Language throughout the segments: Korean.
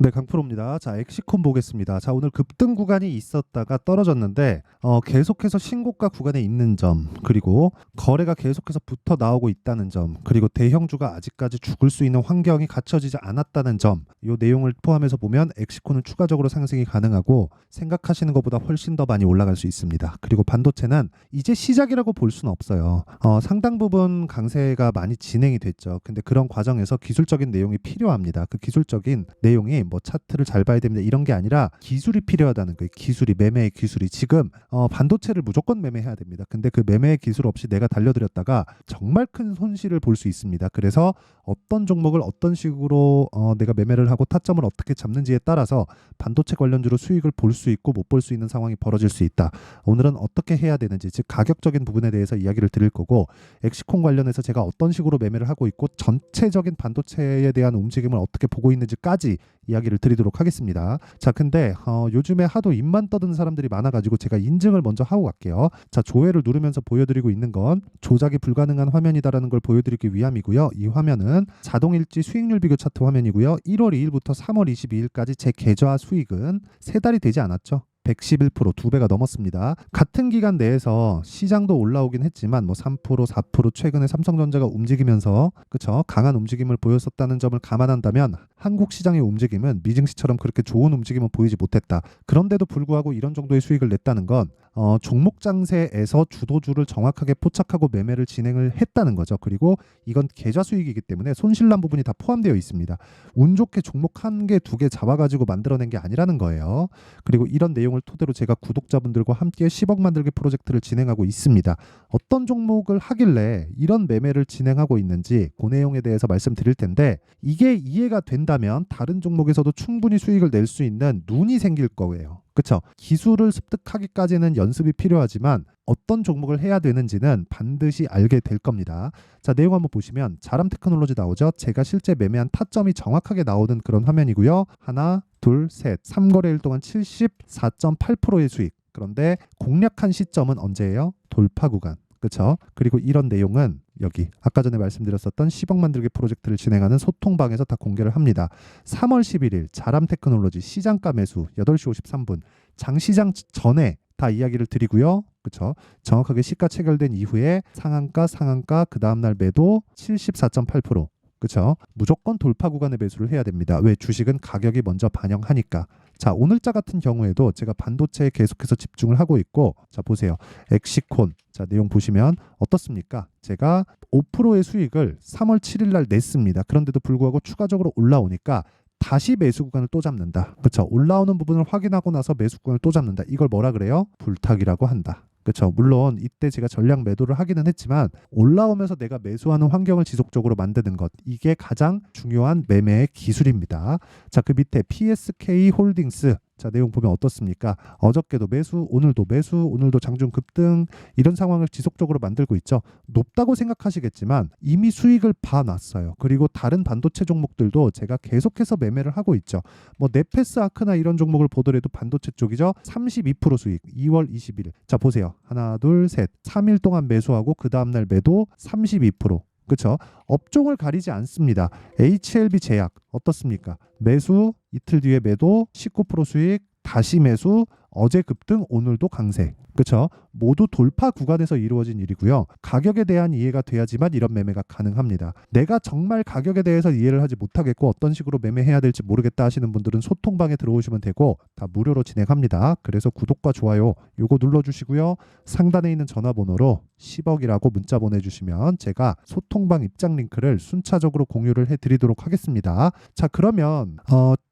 네, 강프로입니다. 자, 엑시콘 보겠습니다. 자, 오늘 급등 구간이 있었다가 떨어졌는데 계속해서 신고가 구간에 있는 점, 그리고 거래가 계속해서 붙어 나오고 있다는 점, 그리고 대형주가 아직까지 죽을 수 있는 환경이 갖춰지지 않았다는 점, 이 내용을 포함해서 보면 엑시콘은 추가적으로 상승이 가능하고 생각하시는 것보다 훨씬 더 많이 올라갈 수 있습니다. 그리고 반도체는 이제 시작이라고 볼 수는 없어요. 상당 부분 강세가 많이 진행이 됐죠. 근데 그런 과정에서 기술적인 내용이 필요합니다. 그 기술적인 내용이 뭐 차트를 잘 봐야 됩니다, 이런 게 아니라 기술이 필요하다는 거예요. 기술이, 매매의 기술이. 지금 반도체를 무조건 매매해야 됩니다. 근데 그 매매의 기술 없이 내가 달려들였다가 정말 큰 손실을 볼 수 있습니다. 그래서 어떤 종목을 어떤 식으로 내가 매매를 하고 타점을 어떻게 잡는지에 따라서 반도체 관련주로 수익을 볼 수 있고 못 볼 수 있는 상황이 벌어질 수 있다. 오늘은 어떻게 해야 되는지, 즉 가격적인 부분에 대해서 이야기를 드릴 거고, 엑시콘 관련해서 제가 어떤 식으로 매매를 하고 있고 전체적인 반도체에 대한 움직임을 어떻게 보고 있는지까지 이야기를 드리도록 하겠습니다. 자, 근데 요즘에 하도 입만 떠드는 사람들이 많아가지고 제가 인증을 먼저 하고 갈게요. 자, 조회를 누르면서 보여드리고 있는 건 조작이 불가능한 화면이다라는 걸 보여드리기 위함이고요. 이 화면은 자동일지 수익률 비교 차트 화면이고요. 1월 2일부터 3월 22일까지 제 계좌 수익은 3달이 되지 않았죠. 111%, 2배가 넘었습니다. 같은 기간 내에서 시장도 올라오긴 했지만 뭐 3%, 4% 최근에 삼성전자가 움직이면서 그쵸, 강한 움직임을 보였었다는 점을 감안한다면 한국 시장의 움직임은 미증시처럼 그렇게 좋은 움직임은 보이지 못했다. 그런데도 불구하고 이런 정도의 수익을 냈다는 건 종목 장세에서 주도주를 정확하게 포착하고 매매를 진행을 했다는 거죠. 그리고 이건 계좌 수익이기 때문에 손실난 부분이 다 포함되어 있습니다. 운 좋게 종목 한 개, 두 개 잡아가지고 만들어낸 게 아니라는 거예요. 그리고 이런 내용을 토대로 제가 구독자분들과 함께 10억 만들기 프로젝트를 진행하고 있습니다. 어떤 종목을 하길래 이런 매매를 진행하고 있는지 그 내용에 대해서 말씀드릴 텐데, 이게 이해가 된다면 다른 종목에서도 충분히 수익을 낼 수 있는 눈이 생길 거예요. 그쵸? 기술을 습득하기까지는 연습이 필요하지만 어떤 종목을 해야 되는지는 반드시 알게 될 겁니다. 자, 내용 한번 보시면 자람 테크놀로지 나오죠? 제가 실제 매매한 타점이 정확하게 나오는 그런 화면이고요. 하나, 둘, 셋. 3거래일 동안 74.8%의 수익. 그런데 공략한 시점은 언제예요? 돌파 구간. 그렇죠? 그리고 이런 내용은 여기 아까 전에 말씀드렸었던 10억 만들기 프로젝트를 진행하는 소통방에서 다 공개를 합니다. 3월 11일 자람 테크놀로지 시장가 매수 8시 53분 장시장 전에 다 이야기를 드리고요. 그렇죠? 정확하게 시가 체결된 이후에 상한가 그 다음날 매도 74.8%. 그렇죠? 무조건 돌파 구간의 매수를 해야 됩니다. 왜? 주식은 가격이 먼저 반영하니까. 자, 오늘자 같은 경우에도 제가 반도체에 계속해서 집중을 하고 있고, 자, 보세요. 엑시콘. 자, 내용 보시면 어떻습니까? 제가 5%의 수익을 3월 7일 날 냈습니다. 그런데도 불구하고 추가적으로 올라오니까 다시 매수 구간을 또 잡는다. 그렇죠? 올라오는 부분을 확인하고 나서 매수 구간을 또 잡는다. 이걸 뭐라 그래요? 불타기라고 한다. 그렇죠. 물론 이때 제가 전량 매도를 하기는 했지만 올라오면서 내가 매수하는 환경을 지속적으로 만드는 것, 이게 가장 중요한 매매의 기술입니다. 자, 그 밑에 PSK 홀딩스. 자, 내용 보면 어떻습니까? 어저께도 매수, 오늘도 매수, 오늘도 장중 급등, 이런 상황을 지속적으로 만들고 있죠. 높다고 생각하시겠지만 이미 수익을 봐놨어요. 그리고 다른 반도체 종목들도 제가 계속해서 매매를 하고 있죠. 뭐 네페스 아크나 이런 종목을 보더라도 반도체 쪽이죠. 32% 수익, 2월 20일. 자, 보세요. 하나, 둘, 셋. 3일 동안 매수하고 그 다음날 매도 32%. 그렇죠? 업종을 가리지 않습니다. HLB 제약 어떻습니까? 매수, 이틀 뒤에 매도, 19% 수익, 다시 매수, 어제 급등, 오늘도 강세. 그렇죠? 모두 돌파 구간에서 이루어진 일이고요. 가격에 대한 이해가 돼야지만 이런 매매가 가능합니다. 내가 정말 가격에 대해서 이해를 하지 못하겠고 어떤 식으로 매매해야 될지 모르겠다 하시는 분들은 소통방에 들어오시면 되고 다 무료로 진행합니다. 그래서 구독과 좋아요 요거 눌러주시고요. 상단에 있는 전화번호로 10억이라고 문자 보내주시면 제가 소통방 입장 링크를 순차적으로 공유를 해드리도록 하겠습니다. 자, 그러면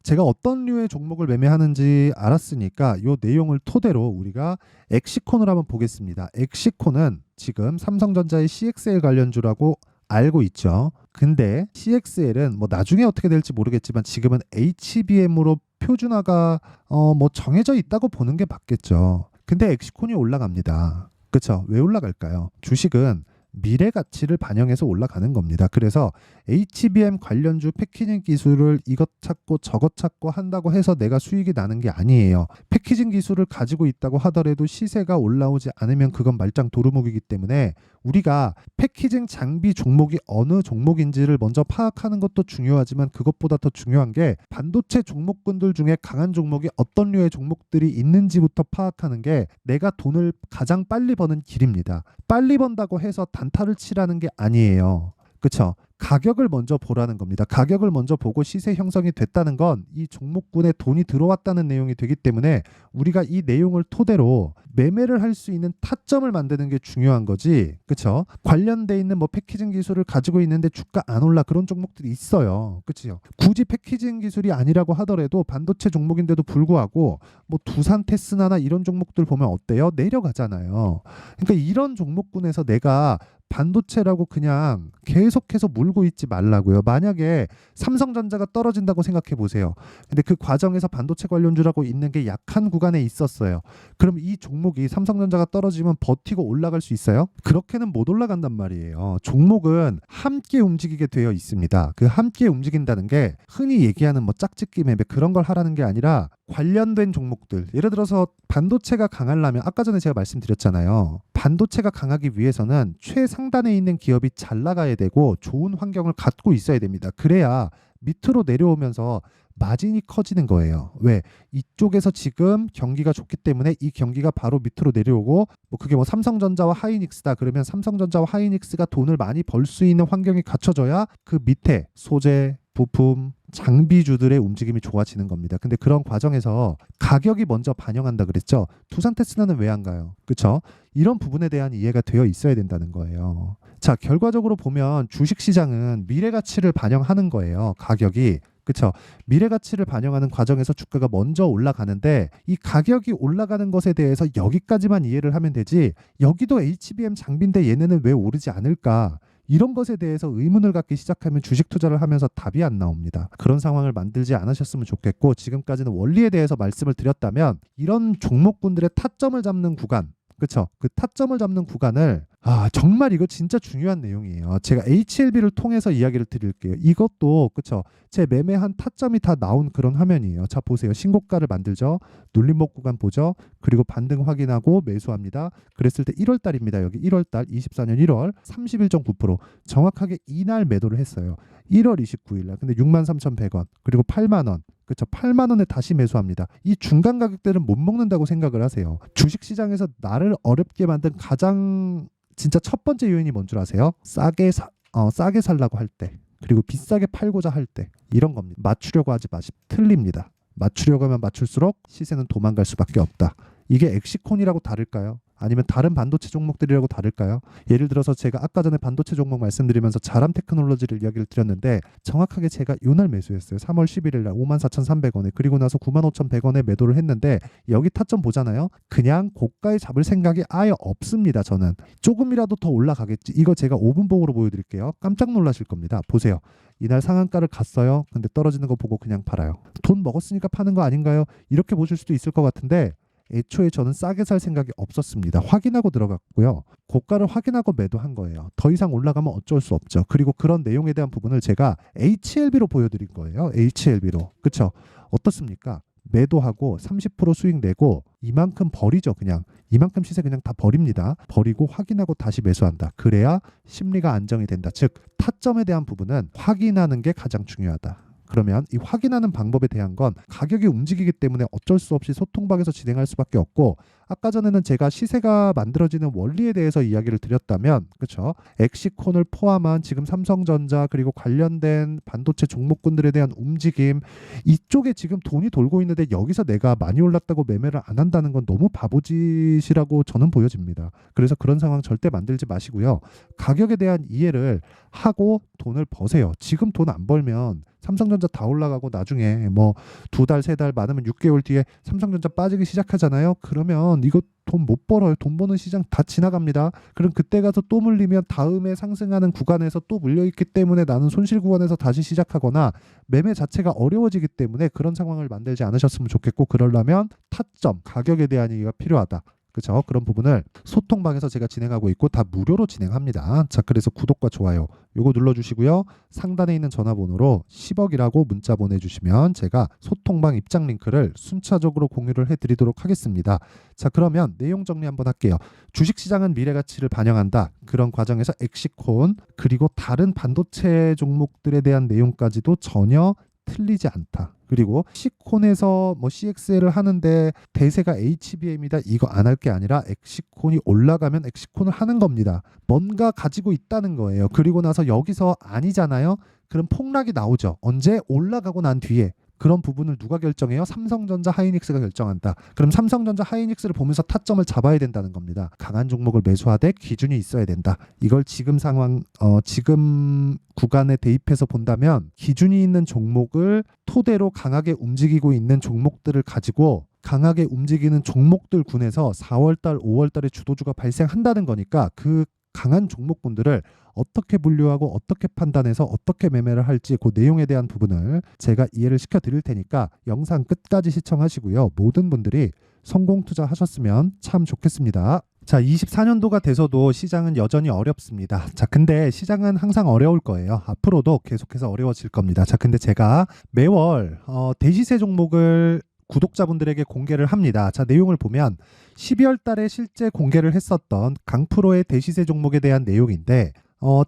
제가 어떤 류의 종목을 매매하는지 알았으니까 이 내용을 토대로 우리가 엑시콘을 한번 보겠습니다. 엑시콘은 지금 삼성전자의 CXL 관련주라고 알고 있죠. 근데 CXL은 뭐 나중에 어떻게 될지 모르겠지만 지금은 HBM으로 표준화가 뭐 정해져 있다고 보는 게 맞겠죠. 근데 엑시콘이 올라갑니다. 그렇죠? 왜 올라갈까요? 주식은 미래 가치를 반영해서 올라가는 겁니다. 그래서 HBM 관련주 패키징 기술을 이것 찾고 저것 찾고 한다고 해서 내가 수익이 나는 게 아니에요. 패키징 기술을 가지고 있다고 하더라도 시세가 올라오지 않으면 그건 말짱 도루묵이기 때문에 우리가 패키징 장비 종목이 어느 종목인지를 먼저 파악하는 것도 중요하지만 그것보다 더 중요한 게 반도체 종목군들 중에 강한 종목이 어떤 류의 종목들이 있는지부터 파악하는 게 내가 돈을 가장 빨리 버는 길입니다. 빨리 번다고 해서 단타를 치라는 게 아니에요. 그쵸? 가격을 먼저 보라는 겁니다. 가격을 먼저 보고 시세 형성이 됐다는 건 이 종목군에 돈이 들어왔다는 내용이 되기 때문에 우리가 이 내용을 토대로 매매를 할 수 있는 타점을 만드는 게 중요한 거지. 그쵸? 관련돼 있는 뭐 패키징 기술을 가지고 있는데 주가 안 올라 그런 종목들이 있어요. 그치요? 굳이 패키징 기술이 아니라고 하더라도 반도체 종목인데도 불구하고 뭐 두산 테스나나 이런 종목들 보면 어때요? 내려가잖아요. 그러니까 이런 종목군에서 내가 반도체라고 그냥 계속해서 물고 있지 말라고요. 만약에 삼성전자가 떨어진다고 생각해 보세요. 근데 그 과정에서 반도체 관련주라고 있는 게 약한 구간에 있었어요. 그럼 이 종목이 삼성전자가 떨어지면 버티고 올라갈 수 있어요? 그렇게는 못 올라간단 말이에요. 종목은 함께 움직이게 되어 있습니다. 그 함께 움직인다는 게 흔히 얘기하는 뭐 짝짓기 매매 그런 걸 하라는 게 아니라 관련된 종목들, 예를 들어서 반도체가 강하려면 아까 전에 제가 말씀드렸잖아요. 반도체가 강하기 위해서는 최상단에 있는 기업이 잘 나가야 되고 좋은 환경을 갖고 있어야 됩니다. 그래야 밑으로 내려오면서 마진이 커지는 거예요. 왜? 이쪽에서 지금 경기가 좋기 때문에 이 경기가 바로 밑으로 내려오고 뭐 그게 뭐 삼성전자와 하이닉스다 그러면 삼성전자와 하이닉스가 돈을 많이 벌 수 있는 환경이 갖춰져야 그 밑에 소재, 부품, 장비주들의 움직임이 좋아지는 겁니다. 근데 그런 과정에서 가격이 먼저 반영한다 그랬죠. 두산 테스나는 왜 안 가요? 그렇죠? 이런 부분에 대한 이해가 되어 있어야 된다는 거예요. 자, 결과적으로 보면 주식시장은 미래 가치를 반영하는 거예요. 가격이. 그렇죠? 미래 가치를 반영하는 과정에서 주가가 먼저 올라가는데 이 가격이 올라가는 것에 대해서 여기까지만 이해를 하면 되지 여기도 HBM 장비인데 얘네는 왜 오르지 않을까? 이런 것에 대해서 의문을 갖기 시작하면 주식 투자를 하면서 답이 안 나옵니다. 그런 상황을 만들지 않으셨으면 좋겠고 지금까지는 원리에 대해서 말씀을 드렸다면 이런 종목군들의 타점을 잡는 구간 그렇죠? 그 타점을 잡는 구간을 정말 이거 진짜 중요한 내용이에요. 제가 HLB를 통해서 이야기를 드릴게요. 이것도 그렇죠? 제 매매한 타점이 다 나온 그런 화면이에요. 자 보세요. 신고가를 만들죠. 눌림목 구간 보죠. 그리고 반등 확인하고 매수합니다. 그랬을 때 1월 달입니다. 여기 1월 달 24년 1월 31.9% 정확하게 이날 매도를 했어요. 1월 29일 날. 근데 63,100원 그리고 8만 원. 그렇죠. 8만 원에 다시 매수합니다. 이 중간 가격대는 못 먹는다고 생각을 하세요. 주식시장에서 나를 어렵게 만든 가장 진짜 첫 번째 요인이 뭔 줄 아세요? 싸게 살라고 할 때 그리고 비싸게 팔고자 할 때 이런 겁니다. 맞추려고 하지 마시 틀립니다. 맞추려고 하면 맞출수록 시세는 도망갈 수밖에 없다. 이게 엑시콘이라고 다를까요? 아니면 다른 반도체 종목들이라고 다를까요? 예를 들어서 제가 아까 전에 반도체 종목 말씀드리면서 자람 테크놀로지를 이야기를 드렸는데 정확하게 제가 요날 매수했어요. 3월 11일 날 54,300원에 그리고 나서 95,100원에 매도를 했는데 여기 타점 보잖아요. 그냥 고가에 잡을 생각이 아예 없습니다. 저는 조금이라도 더 올라가겠지. 이거 제가 5분봉으로 보여드릴게요. 깜짝 놀라실 겁니다. 보세요. 이날 상한가를 갔어요. 근데 떨어지는 거 보고 그냥 팔아요. 돈 먹었으니까 파는 거 아닌가요? 이렇게 보실 수도 있을 것 같은데 애초에 저는 싸게 살 생각이 없었습니다. 확인하고 들어갔고요. 고가를 확인하고 매도한 거예요. 더 이상 올라가면 어쩔 수 없죠. 그리고 그런 내용에 대한 부분을 제가 HLB로 보여드린 거예요. HLB로. 그쵸? 어떻습니까? 매도하고 30% 수익 내고 이만큼 버리죠. 그냥 이만큼 시세 그냥 다 버립니다. 버리고 확인하고 다시 매수한다. 그래야 심리가 안정이 된다. 즉 타점에 대한 부분은 확인하는 게 가장 중요하다. 그러면 이 확인하는 방법에 대한 건 가격이 움직이기 때문에 어쩔 수 없이 소통방에서 진행할 수밖에 없고 아까 전에는 제가 시세가 만들어지는 원리에 대해서 이야기를 드렸다면 그렇죠? 엑시콘을 포함한 지금 삼성전자 그리고 관련된 반도체 종목군들에 대한 움직임 이쪽에 지금 돈이 돌고 있는데 여기서 내가 많이 올랐다고 매매를 안 한다는 건 너무 바보짓이라고 저는 보여집니다. 그래서 그런 상황 절대 만들지 마시고요. 가격에 대한 이해를 하고 돈을 버세요. 지금 돈 안 벌면 삼성전자 다 올라가고 나중에 뭐 2달, 3달 많으면 6개월 뒤에 삼성전자 빠지기 시작하잖아요. 그러면 이거 돈 못 벌어요. 돈 버는 시장 다 지나갑니다. 그럼 그때 가서 또 물리면 다음에 상승하는 구간에서 또 물려있기 때문에 나는 손실 구간에서 다시 시작하거나 매매 자체가 어려워지기 때문에 그런 상황을 만들지 않으셨으면 좋겠고 그러려면 타점, 가격에 대한 얘기가 필요하다. 그렇죠? 그런 부분을 소통방에서 제가 진행하고 있고 다 무료로 진행합니다. 자, 그래서 구독과 좋아요 요거 눌러주시고요. 상단에 있는 전화번호로 10억이라고 문자 보내주시면 제가 소통방 입장 링크를 순차적으로 공유를 해드리도록 하겠습니다. 자, 그러면 내용 정리 한번 할게요. 주식시장은 미래가치를 반영한다. 그런 과정에서 엑시콘 그리고 다른 반도체 종목들에 대한 내용까지도 전혀 틀리지 않다. 그리고 시콘에서 뭐 CXL을 하는데 대세가 HBM이다 이거 안 할 게 아니라 엑시콘이 올라가면 엑시콘을 하는 겁니다. 뭔가 가지고 있다는 거예요. 그리고 나서 여기서 아니잖아요. 그럼 폭락이 나오죠. 언제? 올라가고 난 뒤에. 그런 부분을 누가 결정해요? 삼성전자 하이닉스가 결정한다. 그럼 삼성전자 하이닉스를 보면서 타점을 잡아야 된다는 겁니다. 강한 종목을 매수하되 기준이 있어야 된다. 이걸 지금 상황, 지금 구간에 대입해서 본다면 기준이 있는 종목을 토대로 강하게 움직이고 있는 종목들을 가지고 강하게 움직이는 종목들 군에서 4월달, 5월달에 주도주가 발생한다는 거니까 그 강한 종목군들을 어떻게 분류하고 어떻게 판단해서 어떻게 매매를 할지 그 내용에 대한 부분을 제가 이해를 시켜 드릴 테니까 영상 끝까지 시청하시고요. 모든 분들이 성공 투자하셨으면 참 좋겠습니다. 자, 24년도가 돼서도 시장은 여전히 어렵습니다. 자, 근데 시장은 항상 어려울 거예요. 앞으로도 계속해서 어려워질 겁니다. 자, 근데 제가 매월 대시세 종목을 구독자분들에게 공개를 합니다. 자, 내용을 보면 12월 달에 실제 공개를 했었던 강프로의 대시세 종목에 대한 내용인데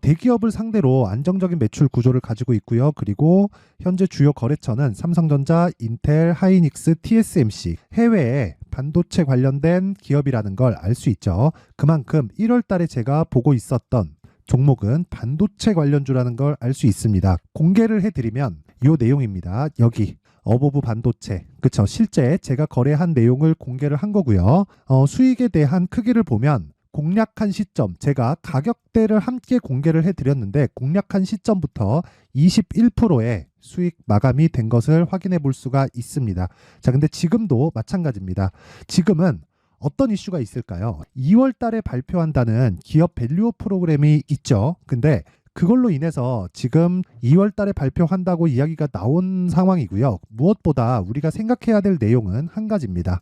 대기업을 상대로 안정적인 매출 구조를 가지고 있고요. 그리고 현재 주요 거래처는 삼성전자, 인텔, 하이닉스, TSMC 해외에 반도체 관련된 기업이라는 걸 알 수 있죠. 그만큼 1월 달에 제가 보고 있었던 종목은 반도체 관련주라는 걸 알 수 있습니다. 공개를 해드리면 이 내용입니다. 여기 어보브 반도체, 그쵸? 실제 제가 거래한 내용을 공개를 한 거고요. 수익에 대한 크기를 보면 공략한 시점, 제가 가격대를 함께 공개를 해드렸는데 공략한 시점부터 21%의 수익 마감이 된 것을 확인해 볼 수가 있습니다. 자, 근데 지금도 마찬가지입니다. 지금은 어떤 이슈가 있을까요? 2월 달에 발표한다는 기업 밸류업 프로그램이 있죠. 근데 그걸로 인해서 지금 2월 달에 발표한다고 이야기가 나온 상황이고요. 무엇보다 우리가 생각해야 될 내용은 한 가지입니다.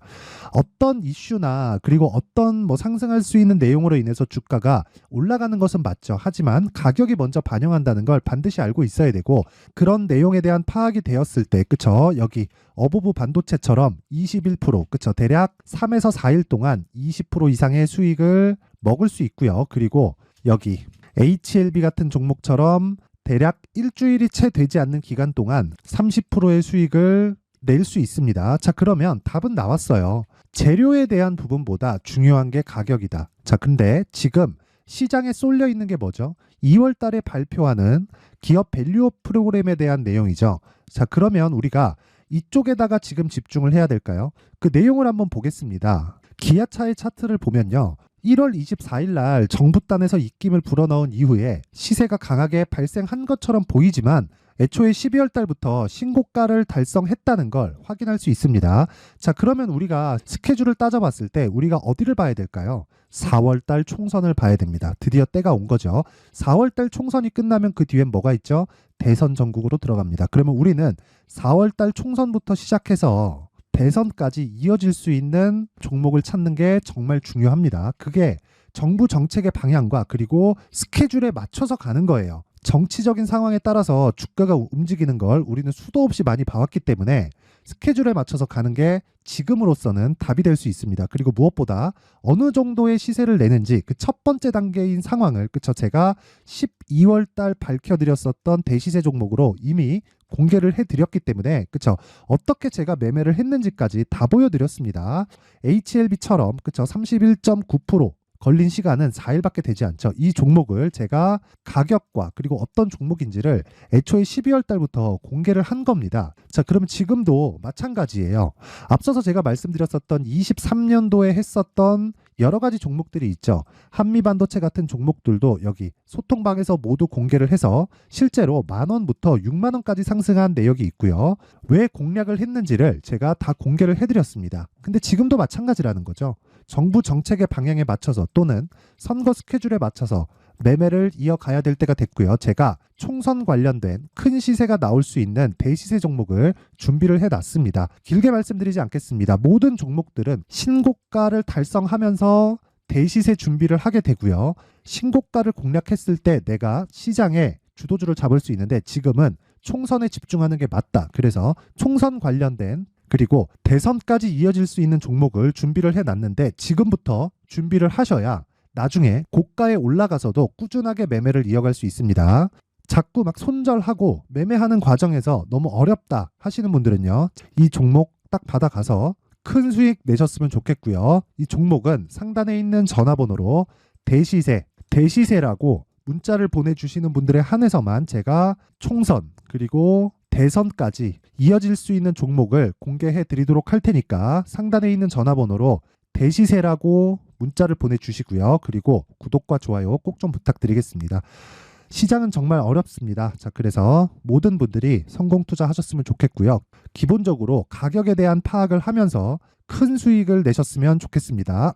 어떤 이슈나 그리고 어떤 뭐 상승할 수 있는 내용으로 인해서 주가가 올라가는 것은 맞죠. 하지만 가격이 먼저 반영한다는 걸 반드시 알고 있어야 되고 그런 내용에 대한 파악이 되었을 때 그쵸? 여기 어보브 반도체처럼 21% 그쵸? 대략 3에서 4일 동안 20% 이상의 수익을 먹을 수 있고요. 그리고 여기 HLB 같은 종목처럼 대략 일주일이 채 되지 않는 기간 동안 30%의 수익을 낼 수 있습니다. 자, 그러면 답은 나왔어요. 재료에 대한 부분보다 중요한 게 가격이다. 자, 근데 지금 시장에 쏠려 있는 게 뭐죠? 2월 달에 발표하는 기업 밸류업 프로그램에 대한 내용이죠. 자, 그러면 우리가 이쪽에다가 지금 집중을 해야 될까요? 그 내용을 한번 보겠습니다. 기아차의 차트를 보면요. 1월 24일 날 정부단에서 입김을 불어넣은 이후에 시세가 강하게 발생한 것처럼 보이지만 애초에 12월 달부터 신고가를 달성했다는 걸 확인할 수 있습니다. 자, 그러면 우리가 스케줄을 따져봤을 때 우리가 어디를 봐야 될까요? 4월 달 총선을 봐야 됩니다. 드디어 때가 온 거죠. 4월 달 총선이 끝나면 그 뒤엔 뭐가 있죠? 대선 전국으로 들어갑니다. 그러면 우리는 4월 달 총선부터 시작해서 대선까지 이어질 수 있는 종목을 찾는 게 정말 중요합니다. 그게 정부 정책의 방향과 그리고 스케줄에 맞춰서 가는 거예요. 정치적인 상황에 따라서 주가가 움직이는 걸 우리는 수도 없이 많이 봐왔기 때문에 스케줄에 맞춰서 가는 게 지금으로서는 답이 될 수 있습니다. 그리고 무엇보다 어느 정도의 시세를 내는지 그 첫 번째 단계인 상황을 그쵸 제가 12월 달 밝혀드렸었던 대시세 종목으로 이미 공개를 해드렸기 때문에 그쵸 어떻게 제가 매매를 했는지까지 다 보여드렸습니다. HLB처럼 그쵸 31.9% 걸린 시간은 4일밖에 되지 않죠. 이 종목을 제가 가격과 그리고 어떤 종목인지를 애초에 12월 달부터 공개를 한 겁니다. 자, 그러면 지금도 마찬가지예요. 앞서서 제가 말씀드렸었던 23년도에 했었던 여러 가지 종목들이 있죠. 한미반도체 같은 종목들도 여기 소통방에서 모두 공개를 해서 실제로 10,000원부터 60,000원까지 상승한 내역이 있고요. 왜 공략을 했는지를 제가 다 공개를 해드렸습니다. 근데 지금도 마찬가지라는 거죠. 정부 정책의 방향에 맞춰서 또는 선거 스케줄에 맞춰서 매매를 이어가야 될 때가 됐고요. 제가 총선 관련된 큰 시세가 나올 수 있는 대시세 종목을 준비를 해놨습니다. 길게 말씀드리지 않겠습니다. 모든 종목들은 신고가를 달성하면서 대시세 준비를 하게 되고요. 신고가를 공략했을 때 내가 시장에 주도주를 잡을 수 있는데 지금은 총선에 집중하는 게 맞다. 그래서 총선 관련된 그리고 대선까지 이어질 수 있는 종목을 준비를 해놨는데 지금부터 준비를 하셔야 나중에 고가에 올라가서도 꾸준하게 매매를 이어갈 수 있습니다. 자꾸 막 손절하고 매매하는 과정에서 너무 어렵다 하시는 분들은요. 이 종목 딱 받아가서 큰 수익 내셨으면 좋겠고요. 이 종목은 상단에 있는 전화번호로 대시세라고 문자를 보내주시는 분들에 한해서만 제가 총선 그리고 대선까지 이어질 수 있는 종목을 공개해 드리도록 할 테니까 상단에 있는 전화번호로 대시세라고 문자를 보내주시고요. 그리고 구독과 좋아요 꼭 좀 부탁드리겠습니다. 시장은 정말 어렵습니다. 자, 그래서 모든 분들이 성공 투자하셨으면 좋겠고요. 기본적으로 가격에 대한 파악을 하면서 큰 수익을 내셨으면 좋겠습니다.